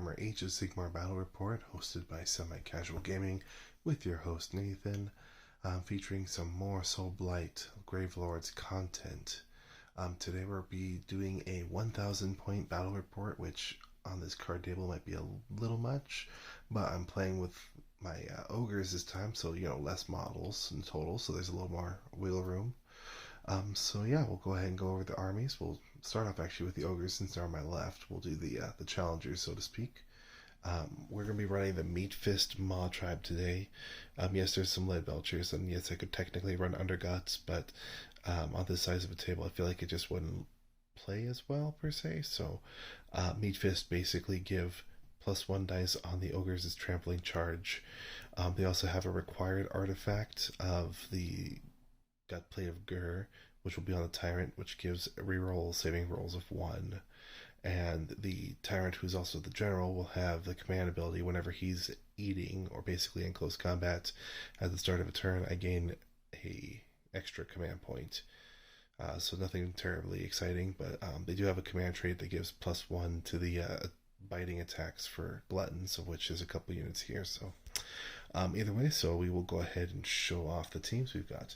Warhammer Age of Sigmar Battle Report, hosted by Semi-Casual Gaming, with your host Nathan, featuring some more Soulblight Gravelords content. Today we'll be doing a 1,000 point battle report, which on this card table might be a little much, but I'm playing with my Ogors this time, so less models in total, so there's a little more wiggle room. So yeah, we'll go ahead and go over the armies. We'll start off actually with the Ogres since they're on my left. We'll do the challengers, so to speak. We're going to be running the Meatfist Mawtribe today. Yes, there's some lead belchers, and yes, I could technically run underguts, but on this size of a table, I feel like it just wouldn't play as well per se. So Meatfist basically give +1 dice on the Ogres' trampling charge. They also have a required artifact of the Gutplate of Ghur, which will be on the Tyrant, which gives reroll saving rolls of 1. And the Tyrant, who's also the general, will have the command ability whenever he's eating or basically in close combat. At the start of a turn, I gain a extra command point. So nothing terribly exciting, but they do have a command trait that gives +1 to the biting attacks for Gluttons, of which there's a couple units here. So either way, so we will go ahead and show off the teams we've got.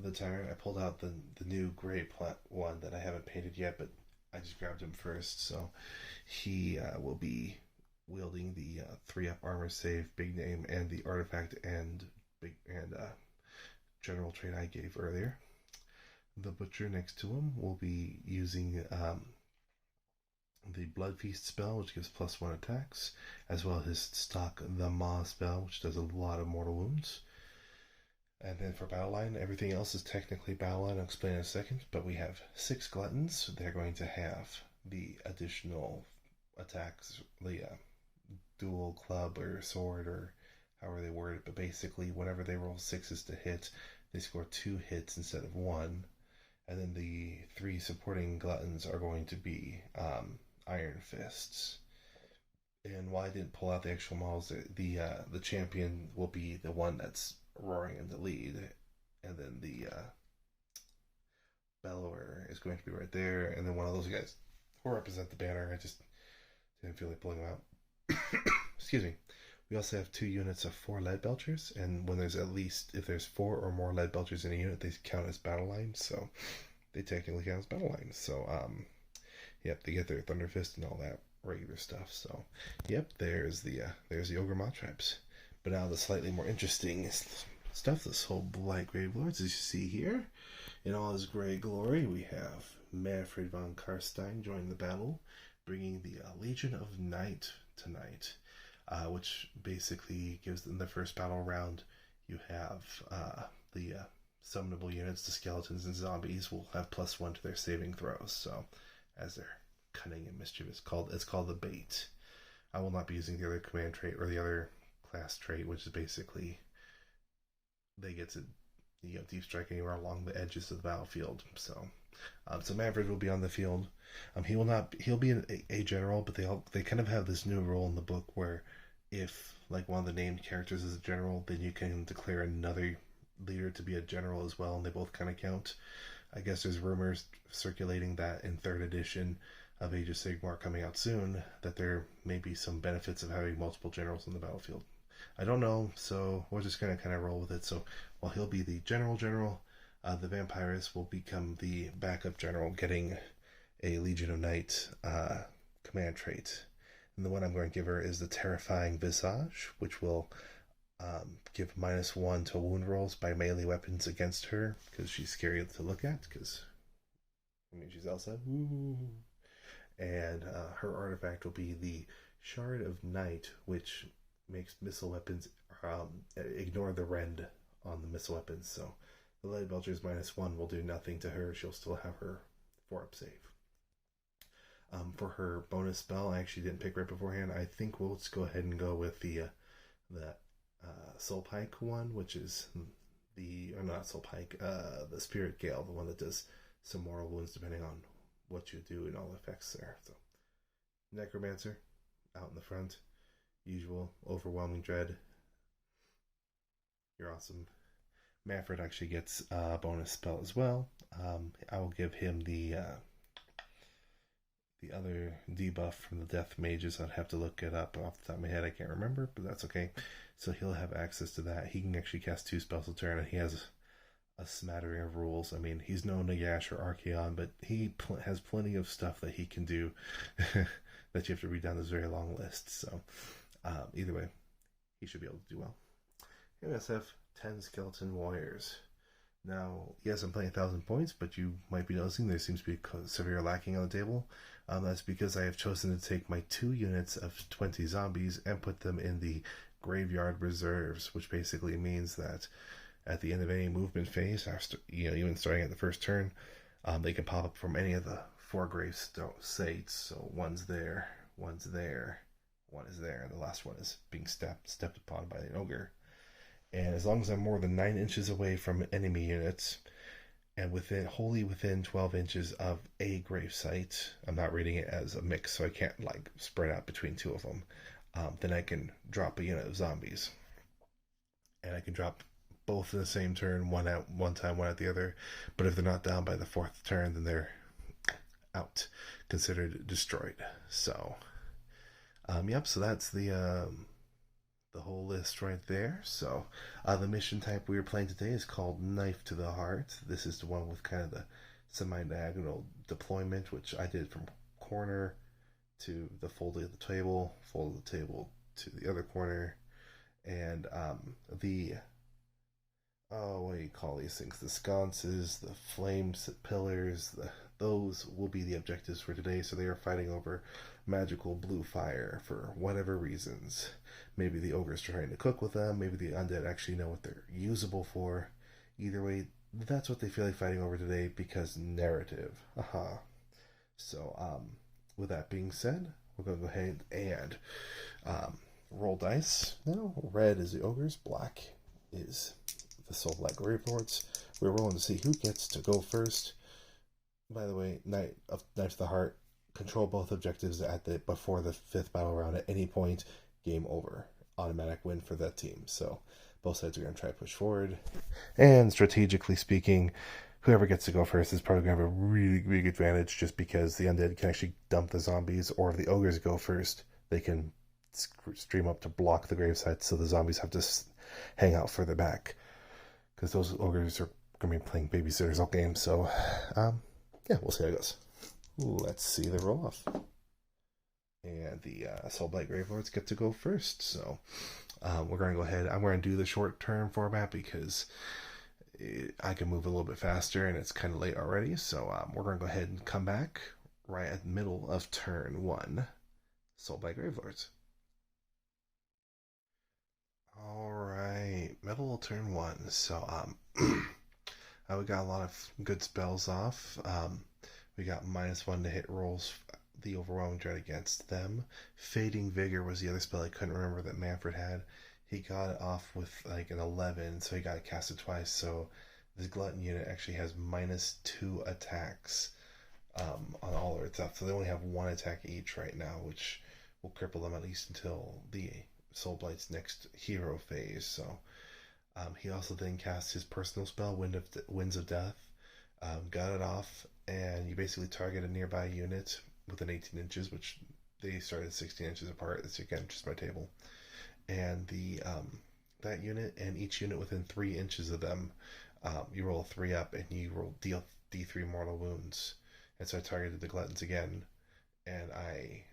The Tyrant, I pulled out the new gray one that I haven't painted yet, but I just grabbed him first. So he will be wielding the 3-up armor save, big name, and the artifact and general trait I gave earlier. The Butcher next to him will be using the Bloodfeast spell, which gives +1 attacks, as well as his stock the Maw spell, which does a lot of mortal wounds. And then for battle line, everything else is technically battle line. I'll explain in a second. But we have 6 Gluttons. They're going to have the additional attacks, the dual club or sword or however they word it. But basically, whenever they roll 6s to hit, they score 2 hits instead of 1. And then the 3 supporting Gluttons are going to be Iron Fists. And while I didn't pull out the actual models, the champion will be the one that's roaring in the lead, and then the bellower is going to be right there, and then one of those guys will represent the banner. I just didn't feel like pulling them out. Excuse me. We also have 2 units of 4 lead belchers, and when there's if there's 4 or more lead belchers in a unit, they count as battle lines, so they technically count as battle lines. So yep, they get their Thunder Fist and all that regular stuff. So yep, there's the Ogor Mawtribes. But now the slightly more interesting stuff, the Soulblight Gravelords, as you see here. In all his great glory, we have Mannfred von Carstein join the battle, bringing the Legion of Night tonight, which basically gives them the first battle round. You have the summonable units, the skeletons and zombies, will have +1 to their saving throws. So, as they're cunning and mischievous, it's called the bait. I will not be using the other command trait or the other class trait, which is basically they get to deep strike anywhere along the edges of the battlefield. So Mannfred will be on the field. He'll be a general, but they kind of have this new rule in the book where if like one of the named characters is a general, then you can declare another leader to be a general as well, and they both kind of count. I guess there's rumors circulating that in 3rd edition of Age of Sigmar coming out soon, that there may be some benefits of having multiple generals on the battlefield. I don't know, so we're just going to kind of roll with it. So while he'll be the general, the Vampirus will become the backup general, getting a Legion of Night command trait. And the one I'm going to give her is the Terrifying Visage, which will give -1 to wound rolls by melee weapons against her, because she's scary to look at, because, she's Elsa. Ooh. And her artifact will be the Shard of Night, which makes missile weapons ignore the rend on the missile weapons. So the lead belchers -1 will do nothing to her. She'll still have her 4-up save. For her bonus spell, I actually didn't pick right beforehand. I think we'll just go ahead and go with the Soulpike one, which is the Spirit Gale, the one that does some mortal wounds depending on what you do and all the effects there. So Necromancer out in the front. Usual overwhelming dread. You're awesome. Mannfred actually gets a bonus spell as well. I will give him the the other debuff from the death mages. I'd have to look it up off the top of my head. I can't remember, but that's okay. So he'll have access to that. He can actually cast 2 spells a turn, and he has a smattering of rules. I mean, he's no Nagash or Archaon, but he has plenty of stuff that he can do that you have to read down this very long list. So either way, he should be able to do well. Here we also have 10 skeleton warriors. Now, yes, I'm playing 1,000 points, but you might be noticing there seems to be severe lacking on the table. That's because I have chosen to take my 2 units of 20 zombies and put them in the graveyard reserves, which basically means that at the end of any movement phase, after, even starting at the first turn, they can pop up from any of the 4 gravestone sites. So one's there, one's there, one is there, and the last one is being stepped upon by an ogre. And as long as I'm more than 9 inches away from enemy units, and wholly within 12 inches of a grave site, I'm not reading it as a mix, so I can't spread out between 2 of them. Then I can drop a unit of zombies, and I can drop both in the same turn, one out one time, one at the other. But if they're not down by the 4th turn, then they're out, considered destroyed. So, yep. So that's the whole list right there. So the mission type we were playing today is called Knife to the Heart. This is the one with kind of the semi-diagonal deployment, which I did from corner to the fold of the table to the other corner, and what do you call these things? The sconces, the flames, pillars, those will be the objectives for today. So they are fighting over magical blue fire for whatever reasons. Maybe the ogre's trying to cook with them. Maybe the undead actually know what they're usable for. Either way, that's what they feel like fighting over today because narrative. So, with that being said, we're going to go ahead and roll dice. Now, red is the ogres, black is the Soulblight Gravelords. We're rolling to see who gets to go first. By the way, Knife to the Heart, control both objectives before the 5th battle round at any point. Game over. Automatic win for that team. So both sides are going to try to push forward. And strategically speaking, whoever gets to go first is probably going to have a really big advantage just because the undead can actually dump the zombies, or if the ogres go first, they can stream up to block the gravesite, so the zombies have to hang out further back. Because those ogres are going to be playing babysitters all game. So, yeah, we'll see how it goes. Let's see the roll off. And the Soulblight Gravelords get to go first. So, we're going to go ahead. I'm going to do the short term format because I can move a little bit faster and it's kind of late already. So, we're going to go ahead and come back right at the middle of turn 1. Soulblight Gravelords. Alright, middle of turn 1. So, we got a lot of good spells off. We got -1 to hit rolls, the Overwhelming Dread against them. Fading Vigour was the other spell I couldn't remember that Mannfred had. He got it off with an 11, so he got it casted twice. So this Glutton unit actually has -2 attacks on all of its stuff. So they only have 1 attack each right now, which will cripple them at least until the Soulblight's next hero phase. So he also then cast his personal spell, Winds of Death, got it off, and you basically target a nearby unit within 18 inches, which they started 16 inches apart. That's again just my table. And the that unit and each unit within 3 inches of them, you roll 3 up and you roll deal D3 mortal wounds. And so I targeted the Gluttons again, and I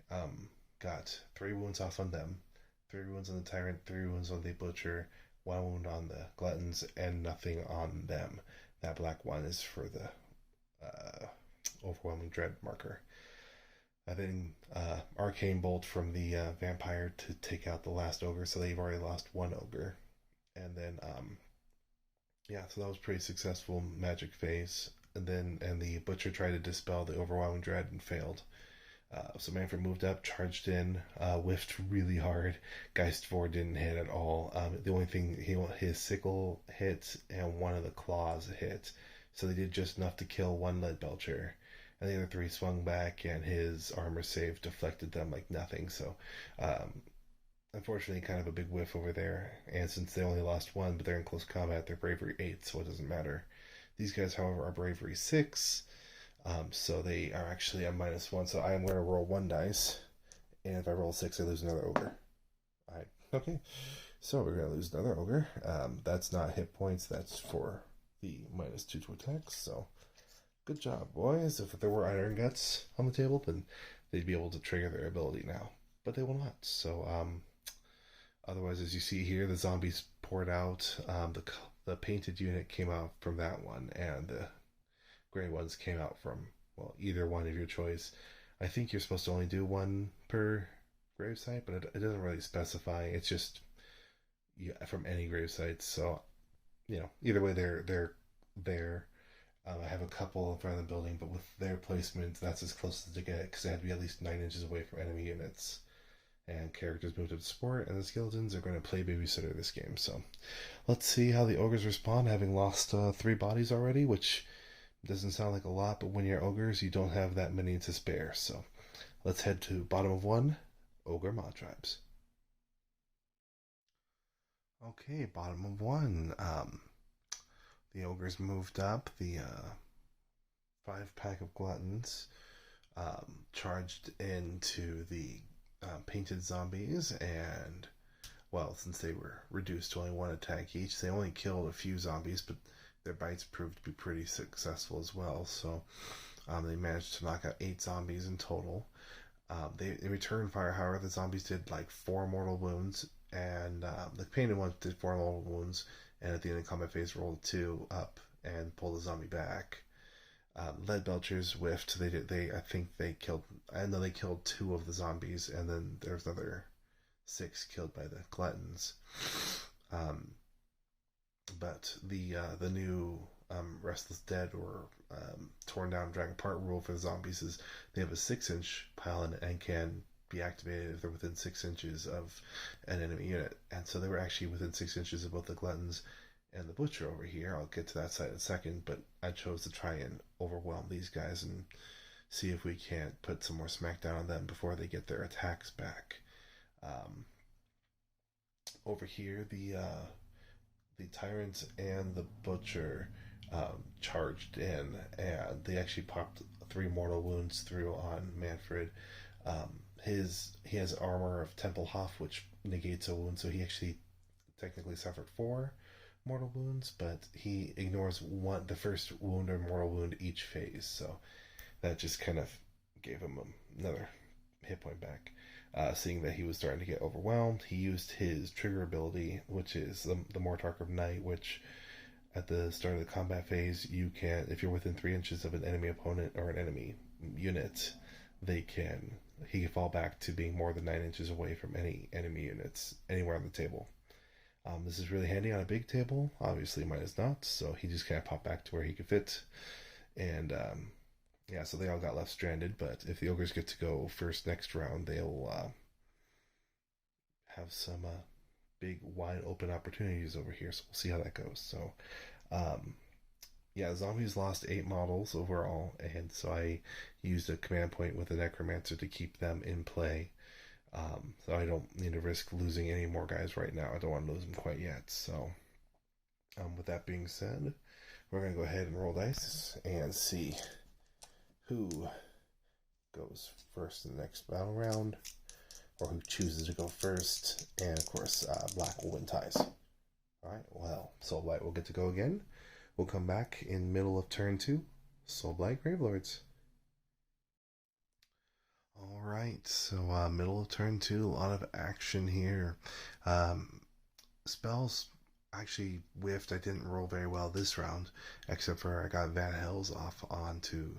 got 3 wounds off on them, 3 wounds on the Tyrant, 3 wounds on the Butcher, 1 wound on the Gluttons, and nothing on them. That black one is for the Overwhelming Dread marker. I then Arcane Bolt from the Vampire to take out the last Ogre, so they've already lost 1 Ogre. And then, so that was pretty successful magic phase. And the Butcher tried to dispel the Overwhelming Dread and failed. So Mannfred moved up, charged in, whiffed really hard. Geist 4 didn't hit at all. The only thing, his sickle hit and 1 of the claws hit. So they did just enough to kill 1 lead belcher. And the other 3 swung back, and his armor save deflected them like nothing. So, unfortunately, kind of a big whiff over there. And since they only lost 1, but they're in close combat, they're bravery 8, so it doesn't matter. These guys, however, are bravery 6. So they are actually a -1. So I am going to roll 1 dice, and if I roll 6, I lose another ogre. Alright, okay. So we're going to lose another ogre. That's not hit points, that's for the -2 to attack. So good job, boys. If there were Iron Guts on the table, then they'd be able to trigger their ability now. But they will not. So otherwise, as you see here, the zombies poured out. The painted unit came out from that one, and the gray ones came out from, well, either one of your choice. I think you're supposed to only do one per gravesite, but it doesn't really specify. It's just from any gravesite. So either way, they're there. I have a couple in front of the building, but with their placement, that's as close as they get because they have to be at least 9 inches away from enemy units. And characters moved up to support, and the skeletons are going to play babysitter this game. So let's see how the ogres respond, having lost 3 bodies already, which doesn't sound like a lot, but when you're ogres, you don't have that many to spare. So let's head to bottom of 1, Ogor Mawtribes. Okay, bottom of 1. The ogres moved up. The 5-pack of Gluttons charged into the painted zombies, and well, since they were reduced to only 1 attack each, they only killed a few zombies, but their bites proved to be pretty successful as well. So they managed to knock out 8 zombies in total. They returned fire. However, the zombies did like 4 mortal wounds, and the painted ones did 4 mortal wounds, and at the end of the combat phase rolled 2 up and pulled the zombie back. Lead belchers whiffed. I think they killed. I know they killed 2 of the zombies, and then there's another 6 killed by the Gluttons. But the new Restless Dead or Torn Down Drag Apart rule for the zombies is they have a 6-inch pile and can be activated if they're within 6 inches of an enemy unit. And so they were actually within 6 inches of both the Gluttons and the Butcher over here. I'll get to that side in a second, but I chose to try and overwhelm these guys and see if we can't put some more smackdown on them before they get their attacks back. Over here, the Tyrant and the Butcher charged in, and they actually popped 3 mortal wounds through on Mannfred. He has armor of Tempelhof, which negates a wound, so he actually technically suffered 4 mortal wounds, but he ignores the first wound or mortal wound each phase, so that just kind of gave him another hit point back. Seeing that he was starting to get overwhelmed, he used his trigger ability, which is the Mortark of Night, which at the start of the combat phase, you can, if you're within 3 inches of an enemy opponent or an enemy unit, he can fall back to being more than 9 inches away from any enemy units anywhere on the table. This is really handy on a big table. Obviously, mine is not, so he just kind of popped back to where he could fit. And yeah, so they all got left stranded, but if the ogres get to go first next round, they'll have some big, wide open opportunities over here, so we'll see how that goes. So, yeah, zombies lost 8 models overall, and so I used a command point with the Necromancer to keep them in play. So I don't need to risk losing any more guys right now. I don't want to lose them quite yet. So, with that being said, we're going to go ahead and roll dice and see who goes first in the next battle round, or who chooses to go first. And of course, black will win ties. Alright, well, Soulblight will get to go again. We'll come back in middle of turn 2. Soulblight Gravelords. Alright, so middle of turn 2, a lot of action here. Spells actually whiffed. I didn't roll very well this round, except for I got Van Hells off onto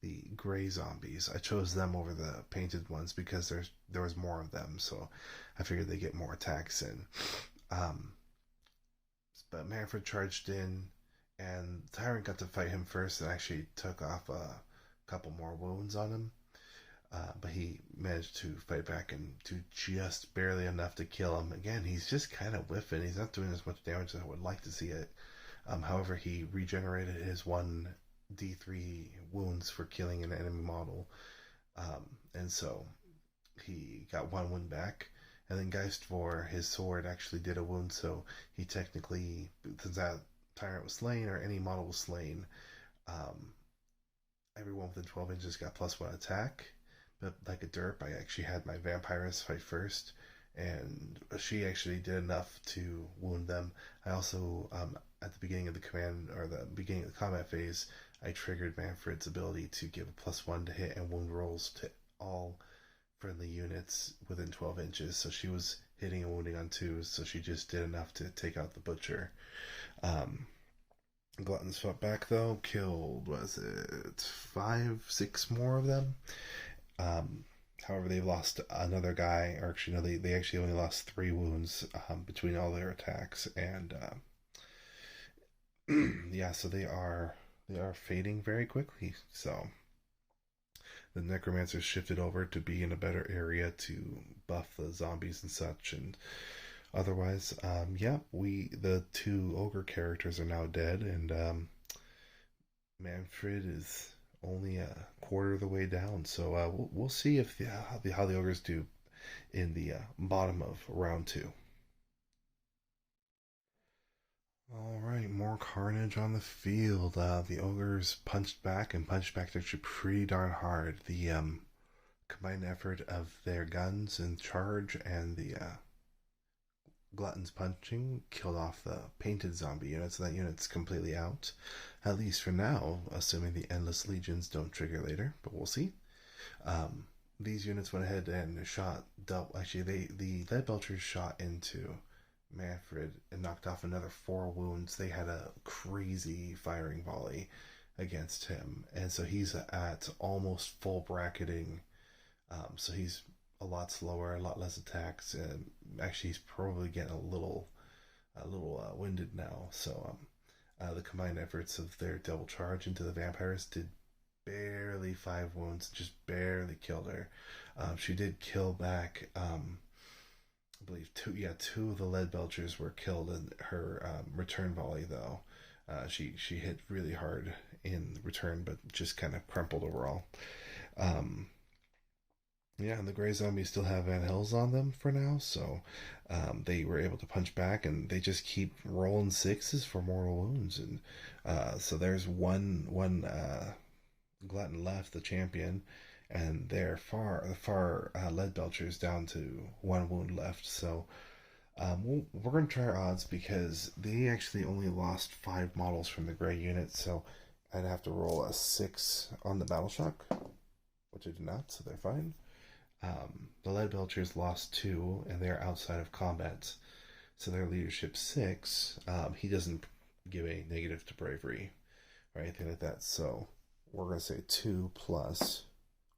the gray zombies. I chose them over the painted ones because there was more of them, so I figured they get more attacks in. But Mannfred charged in, and Tyrant got to fight him first and actually took off a couple more wounds on him. But he managed to fight back and do just barely enough to kill him. Again, he's just kind of whiffing. He's not doing as much damage as I would like to see it. However, he regenerated his 1d3 wounds for killing an enemy model. And so he got 1 wound back. And then Geist for his sword actually did a wound, so he technically, since that Tyrant was slain or any model was slain, everyone within 12 inches got +1 attack. But like a derp, I actually had my vampiress fight first, and she actually did enough to wound them. I also, at the beginning of the command or the beginning of the combat phase, I triggered Mannfred's ability to give a +1 to hit and wound rolls to all friendly units within 12 inches. So she was hitting and wounding on twos, so she just did enough to take out the butcher. Um, Gluttons fought back though, killed, was it 5, 6 more of them? Um, However, they lost another guy, or actually, no, they actually only lost 3 wounds between all their attacks, and yeah, so they are fading very quickly. So the Necromancer shifted over to be in a better area to buff the zombies and such, and otherwise, yeah, the 2 ogre characters are now dead, and Mannfred is only a quarter of the way down. So we'll see if how the ogres do in the bottom of round 2. All right, more carnage on the field. The ogres punched back and punched back actually pretty darn hard. The combined effort of their guns and charge and the Gluttons punching killed off the painted zombie unit, so that unit's completely out. At least for now, assuming the Endless Legions don't trigger later, but we'll see. These units went ahead and shot double. Actually, the lead belchers shot into Mannfred and knocked off another 4 wounds. They had a crazy firing volley against him, and so he's at almost full bracketing. So he's a lot slower, a lot less attacks, and actually he's probably getting a little winded now. So the combined efforts of their double charge into the vampires did barely 5 wounds, just barely killed her. She did kill back, I believe two of the lead belchers were killed in her return volley though. She hit really hard in return, but just kind of crumpled overall. Um, yeah, and the gray zombies still have Van Hills on them for now, so they were able to punch back, and they just keep rolling 6s for mortal wounds, and so there's one glutton left, the champion, and they're far lead belchers down to 1 wound left. So we're gonna try our odds because they actually only lost 5 models from the gray unit, so I'd have to roll a 6 on the battle shock, which I did not, so they're fine. The lead belchers lost 2, and they're outside of combat, so their leadership 6. He doesn't give a negative to bravery or anything like that, so we're gonna say 2 plus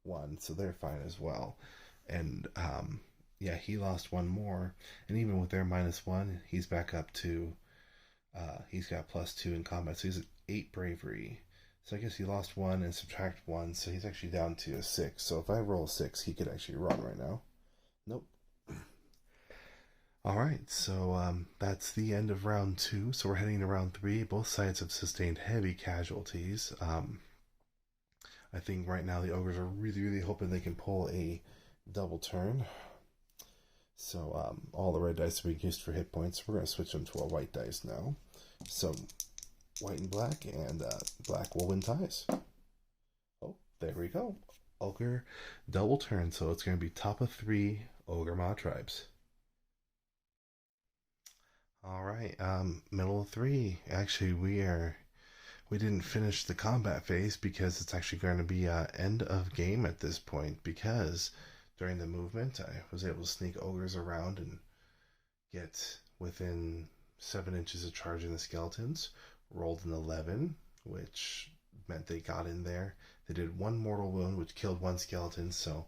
1, so they're fine as well. And yeah, he lost 1 more, and even with their -1, he's back up to he's got +2 in combat, so he's at 8 bravery. So I guess he lost 1 and subtract 1, so he's actually down to a 6. So if I roll a 6, he could actually run right now. Nope. All right, so that's the end of round 2. So we're heading to round 3. Both sides have sustained heavy casualties. I think right now the ogres are really, really hoping they can pull a double turn. So all the red dice are being used for hit points. We're going to switch them to a white dice now. So white and black, and black will win ties. Oh, there we go. Ogre double turn, so it's going to be top of 3 Ogor Mawtribes. All right, middle of 3. Actually, we didn't finish the combat phase because it's actually going to be end of game at this point, because during the movement I was able to sneak ogres around and get within 7 inches of charging the skeletons. Rolled an 11, which meant they got in there. They did 1 mortal wound, which killed 1 skeleton, so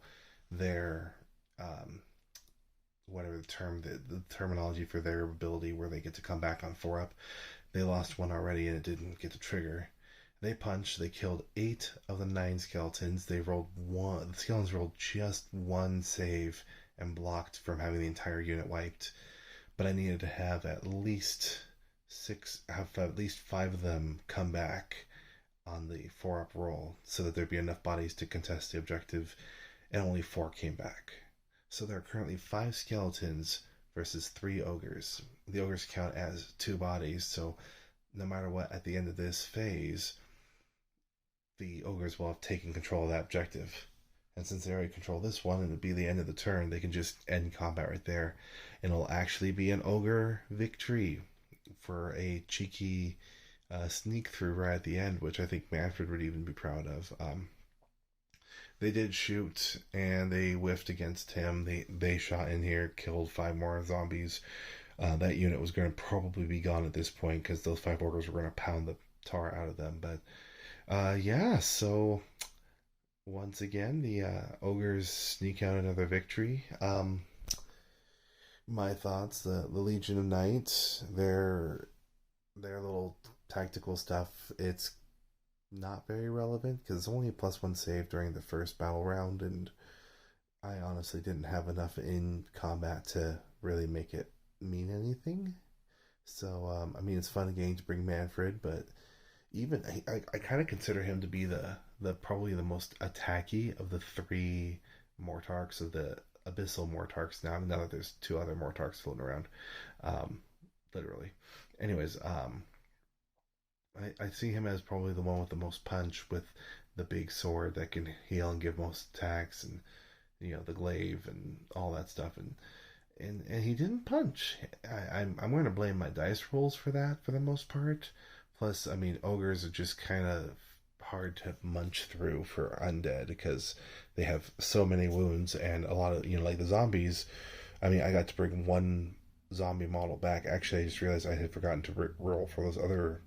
their whatever the terminology for their ability where they get to come back on 4 up, they lost 1 already and it didn't get to trigger. They punched, they killed 8 of the 9 skeletons. They rolled 1, the skeletons rolled just 1 save and blocked from having the entire unit wiped. But I needed to have at least 5 of them come back on the 4-up roll so that there'd be enough bodies to contest the objective, and only 4 came back. So there are currently 5 skeletons versus 3 ogres. The ogres count as 2 bodies, so no matter what, at the end of this phase, the ogres will have taken control of that objective. And since they already control this one, and it'll be the end of the turn, they can just end combat right there. And it'll actually be an ogre victory for a cheeky sneak through right at the end, which I think Mannfred would even be proud of. They did shoot, and they whiffed against him. They shot in here, killed 5 more zombies. That unit was going to probably be gone at this point because those 5 ogres were going to pound the tar out of them. But yeah, so once again, the ogres sneak out another victory. My thoughts: the Legion of Night, their little tactical stuff, it's not very relevant because it's only a +1 save during the first battle round, and I honestly didn't have enough in combat to really make it mean anything. So I mean, it's fun again to bring Mannfred, but even I kind of consider him to be the probably the most attacky of the 3 Mortarks, of the Abyssal Mortarks. Now that there's 2 other Mortarks floating around, literally. Anyways, I see him as probably the one with the most punch, with the big sword that can heal and give most attacks, and the glaive and all that stuff, and he didn't punch. I'm going to blame my dice rolls for that for the most part. Plus, I mean, ogres are just kind of hard to munch through for undead because they have so many wounds, and a lot of like the zombies. I mean, I got to bring 1 zombie model back. Actually, I just realized I had forgotten to roll for those other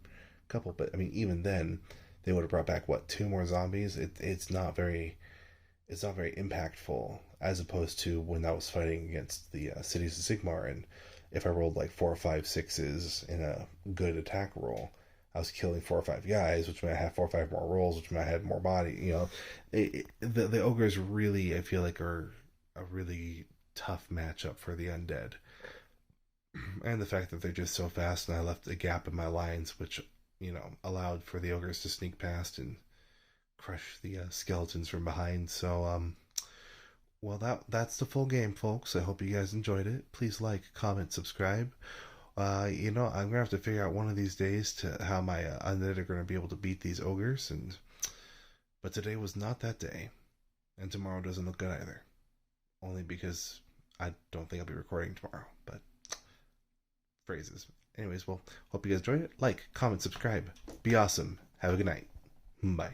couple, but I mean, even then, they would have brought back 2 more zombies. It's not very impactful as opposed to when I was fighting against the cities of Sigmar, and if I rolled like 4 or 5 6s in a good attack roll, I was killing 4 or 5 guys, which meant I had 4 or 5 more rolls, which meant I had more body. The ogres really, I feel like, are a really tough matchup for the undead, and the fact that they're just so fast, and I left a gap in my lines, which allowed for the ogres to sneak past and crush the skeletons from behind. So well, that's the full game, folks. I hope you guys enjoyed it. Please like, comment, subscribe. I'm gonna have to figure out one of these days to how my undead are gonna be able to beat these ogres, but today was not that day, and tomorrow doesn't look good either. Only because I don't think I'll be recording tomorrow. But phrases. Anyways, well, hope you guys enjoyed it. Like, comment, subscribe. Be awesome. Have a good night. Bye.